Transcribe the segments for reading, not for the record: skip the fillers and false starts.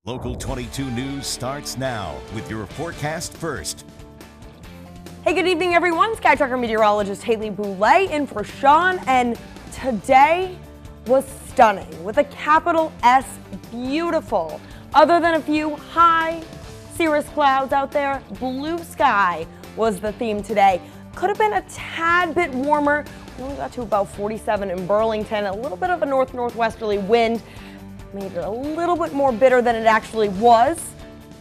Local 22 News starts now with your forecast first. Hey, good evening, everyone. Sky Tracker meteorologist Haley Boulay in for Sean, and today was stunning with a capital S, beautiful. Other than a few high cirrus clouds out there, blue sky was the theme today. Could have been a tad bit warmer. We only got to about 47 in Burlington. A little bit of a northwesterly wind made it a little bit more bitter than it actually was.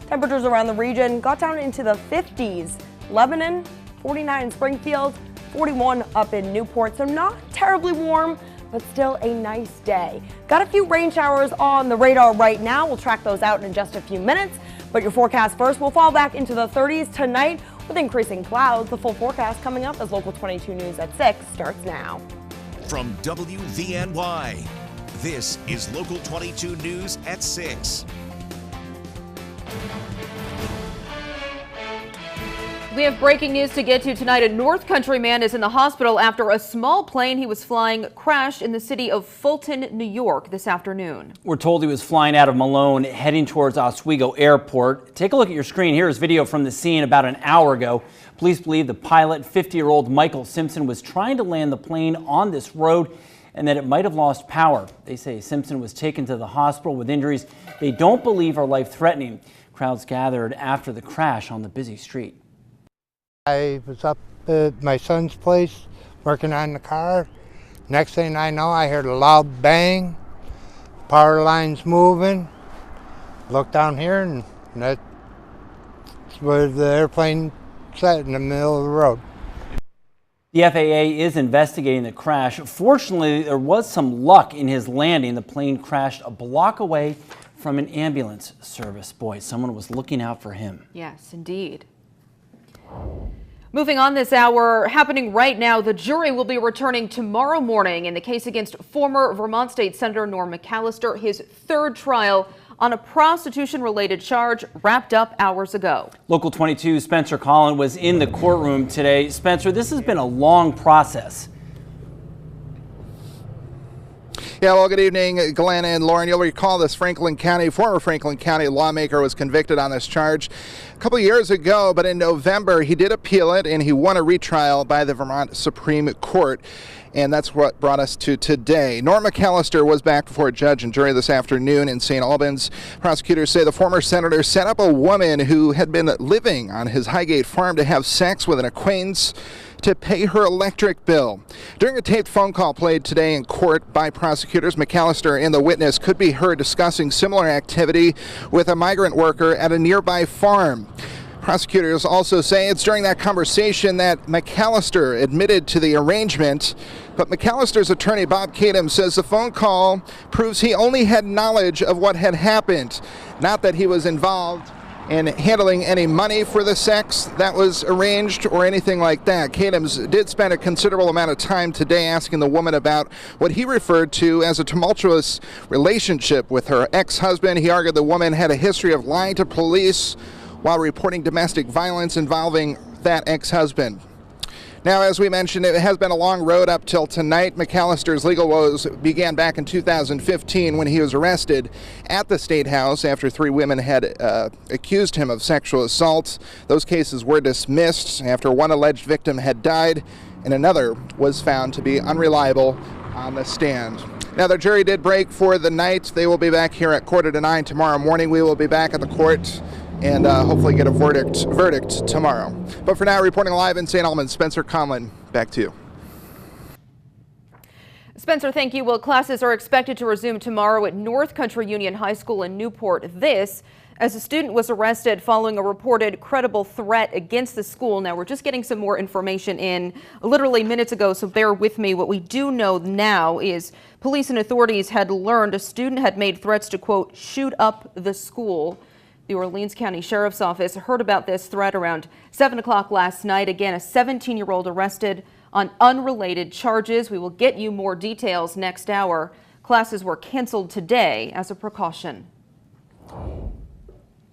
Temperatures around the region got down into the 50s. Lebanon, 49 in Springfield, 41 up in Newport. So not terribly warm, but still a nice day. Got a few rain showers on the radar right now. We'll track those out in just a few minutes. But your forecast first will fall back into the 30s tonight with increasing clouds. The full forecast coming up as Local 22 News at 6 starts now. From WVNY, this is Local 22 News at 6. We have breaking news to get to tonight. A North Country man is in the hospital after a small plane he was flying crashed in the city of Fulton, New York this afternoon. We're told he was flying out of Malone heading towards Oswego Airport. Take a look at your screen. Here is video from the scene about an hour ago. Police believe the pilot, 50-year-old Michael Simpson, was trying to land the plane on this road and that it might have lost power. They say Simpson was taken to the hospital with injuries they don't believe are life-threatening. Crowds gathered after the crash on the busy street. I was up at my son's place working on the car. Next thing I know, I heard a loud bang, power lines moving. Looked down here and that's where the airplane sat in the middle of the road. The FAA is investigating the crash. Fortunately, there was some luck in his landing. The plane crashed a block away from an ambulance service. Boy, someone was looking out for him. Yes, indeed. Moving on this hour, happening right now, the jury will be returning tomorrow morning in the case against former Vermont State Senator Norm McAllister. His third trial on a prostitution-related charge wrapped up hours ago. Local 22 Spencer Collin was in the courtroom today. Spencer, this has been a long process. Yeah, well, good evening, Glenn and Lauren. You'll recall this former Franklin County lawmaker was convicted on this charge a couple years ago, but in November he did appeal it and he won a retrial by the Vermont Supreme Court. And that's what brought us to today. Norm McAllister was back before a judge and jury this afternoon in St. Albans. Prosecutors say the former senator set up a woman who had been living on his Highgate farm to have sex with an acquaintance to pay her electric bill. During a taped phone call played today in court by prosecutors, McAllister and the witness could be heard discussing similar activity with a migrant worker at a nearby farm. Prosecutors also say it's during that conversation that McAllister admitted to the arrangement, but McAllister's attorney Bob Kadam says the phone call proves he only had knowledge of what had happened, not that he was involved in handling any money for the sex that was arranged or anything like that. Kadams did spend a considerable amount of time today asking the woman about what he referred to as a tumultuous relationship with her ex-husband. He argued the woman had a history of lying to police while reporting domestic violence involving that ex-husband. Now, as we mentioned, it has been a long road up till tonight. McAllister's legal woes began back in 2015 when he was arrested at the State House after three women had accused him of sexual assault. Those cases were dismissed after one alleged victim had died and another was found to be unreliable on the stand. Now, the jury did break for the night. They will be back here at 8:45 tomorrow morning. We will be back at the court and hopefully get a verdict tomorrow. But for now, reporting live in St. Albans, Spencer Conlin, back to you. Spencer, thank you. Well, classes are expected to resume tomorrow at North Country Union High School in Newport. This, as a student was arrested following a reported credible threat against the school. Now, we're just getting some more information in literally minutes ago, so bear with me. What we do know now is police and authorities had learned a student had made threats to, quote, shoot up the school. The Orleans County Sheriff's Office heard about this threat around 7 o'clock last night. Again, a 17-year-old arrested on unrelated charges. We will get you more details next hour. Classes were canceled today as a precaution.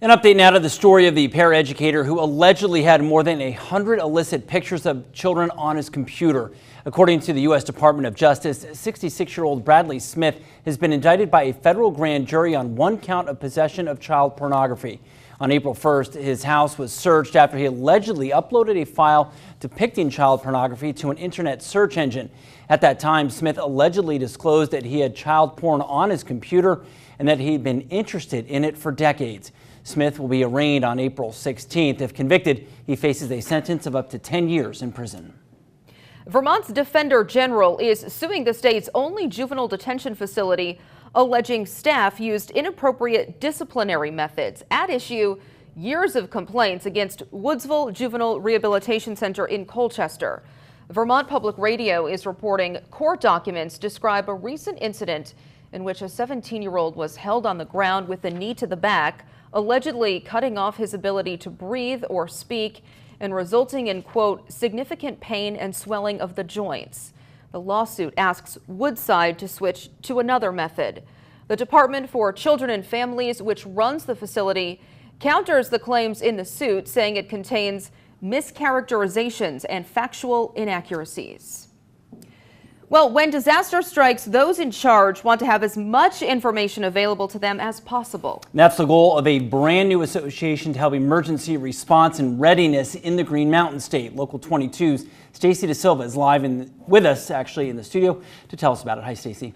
An update now to the story of the paraeducator who allegedly had more than 100 illicit pictures of children on his computer. According to the U.S. Department of Justice, 66-year-old Bradley Smith has been indicted by a federal grand jury on one count of possession of child pornography. On April 1st, his house was searched after he allegedly uploaded a file depicting child pornography to an internet search engine. At that time, Smith allegedly disclosed that he had child porn on his computer and that he'd been interested in it for decades. Smith will be arraigned on April 16th. If convicted, he faces a sentence of up to 10 years in prison. Vermont's Defender General is suing the state's only juvenile detention facility, alleging staff used inappropriate disciplinary methods. At issue, years of complaints against Woodsville Juvenile Rehabilitation Center in Colchester. Vermont Public Radio is reporting court documents describe a recent incident in which a 17-year-old was held on the ground with the knee to the back, allegedly cutting off his ability to breathe or speak and resulting in, quote, significant pain and swelling of the joints. The lawsuit asks Woodside to switch to another method. The Department for Children and Families, which runs the facility, counters the claims in the suit, saying it contains mischaracterizations and factual inaccuracies. Well, when disaster strikes, those in charge want to have as much information available to them as possible. That's the goal of a brand new association to help emergency response and readiness in the Green Mountain State. Local 22's Stacy DeSilva is live with us actually in the studio to tell us about it. Hi, Stacy.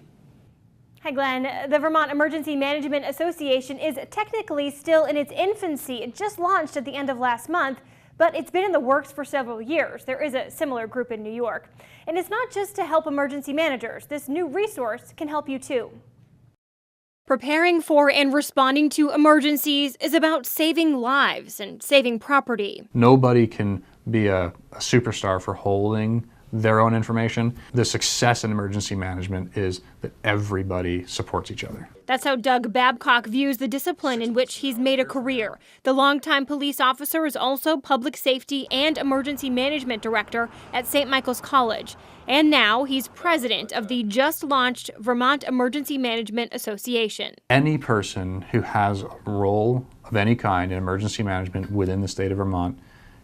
Hi, Glenn. The Vermont Emergency Management Association is technically still in its infancy. It just launched at the end of last month, but it's been in the works for several years. There is a similar group in New York. And it's not just to help emergency managers. This new resource can help you too. Preparing for and responding to emergencies is about saving lives and saving property. Nobody can be a superstar for holding their own information. The success in emergency management is that everybody supports each other. That's how Doug Babcock views the discipline in which he's made a career. The longtime police officer is also public safety and emergency management director at St. Michael's College. And now he's president of the just launched Vermont Emergency Management Association. Any person who has a role of any kind in emergency management within the state of Vermont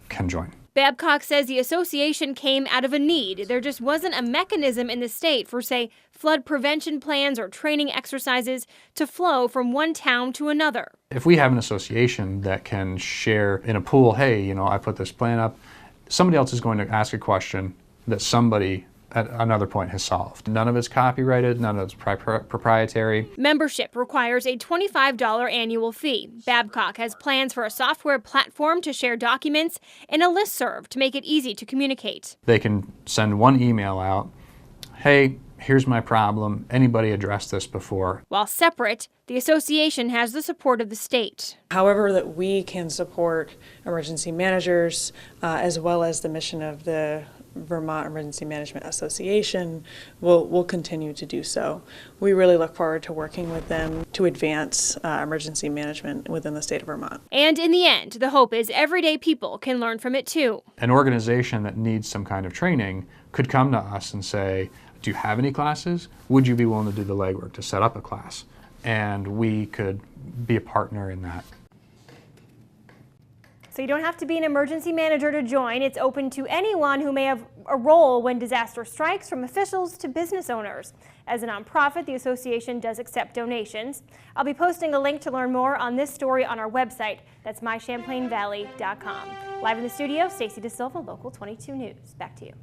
can join. Babcock says the association came out of a need. There just wasn't a mechanism in the state for, say, flood prevention plans or training exercises to flow from one town to another. If we have an association that can share in a pool, hey, I put this plan up, somebody else is going to ask a question that somebody at another point has solved. None of it's copyrighted, none of it's proprietary. Membership requires a $25 annual fee. Babcock has plans for a software platform to share documents and a listserv to make it easy to communicate. They can send one email out, hey, here's my problem, anybody addressed this before? While separate, the association has the support of the state. However that we can support emergency managers as well as the mission of the Vermont Emergency Management Association, will continue to do so. We really look forward to working with them to advance emergency management within the state of Vermont. And in the end, the hope is everyday people can learn from it too. An organization that needs some kind of training could come to us and say, do you have any classes? Would you be willing to do the legwork to set up a class? And we could be a partner in that. So you don't have to be an emergency manager to join. It's open to anyone who may have a role when disaster strikes, from officials to business owners. As a nonprofit, the association does accept donations. I'll be posting a link to learn more on this story on our website. That's mychamplainvalley.com. Live in the studio, Stacy DeSilva, Local 22 News. Back to you.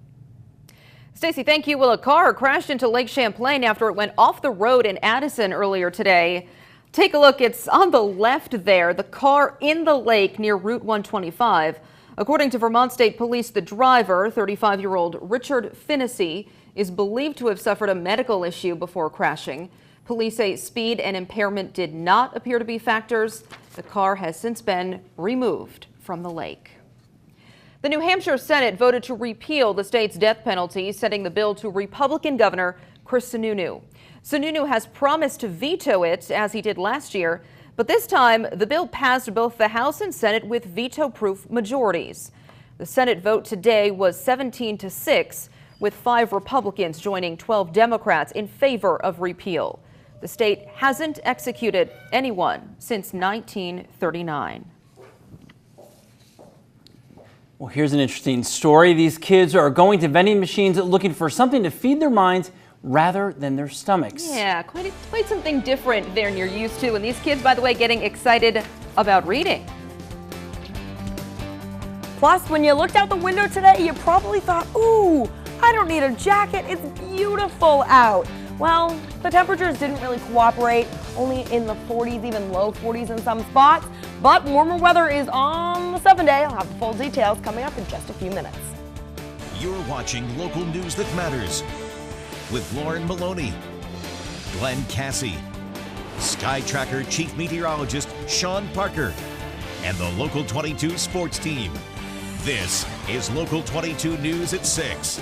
Stacy, thank you. Well, a car crashed into Lake Champlain after it went off the road in Addison earlier today. Take a look. It's on the left there, the car in the lake near Route 125. According to Vermont State Police, the driver, 35-year-old Richard Finnessy, is believed to have suffered a medical issue before crashing. Police say speed and impairment did not appear to be factors. The car has since been removed from the lake. The New Hampshire Senate voted to repeal the state's death penalty, sending the bill to Republican Governor Chris Sununu. Sununu has promised to veto it, as he did last year, but this time the bill passed both the House and Senate with veto-proof majorities. The Senate vote today was 17-6, with 5 Republicans joining 12 Democrats in favor of repeal. The state hasn't executed anyone since 1939. Well, here's an interesting story. These kids are going to vending machines looking for something to feed their minds rather than their stomachs. Yeah, quite something different than you're used to. And these kids, by the way, getting excited about reading. Plus, when you looked out the window today, you probably thought, ooh, I don't need a jacket, it's beautiful out. Well, the temperatures didn't really cooperate, only in the 40s, even low 40s in some spots. But warmer weather is on the 7-day. I'll have the full details coming up in just a few minutes. You're watching local news that matters with Lauren Maloney, Glenn Cassie, Sky Tracker Chief Meteorologist Sean Parker, and the Local 22 sports team. This is Local 22 News at 6.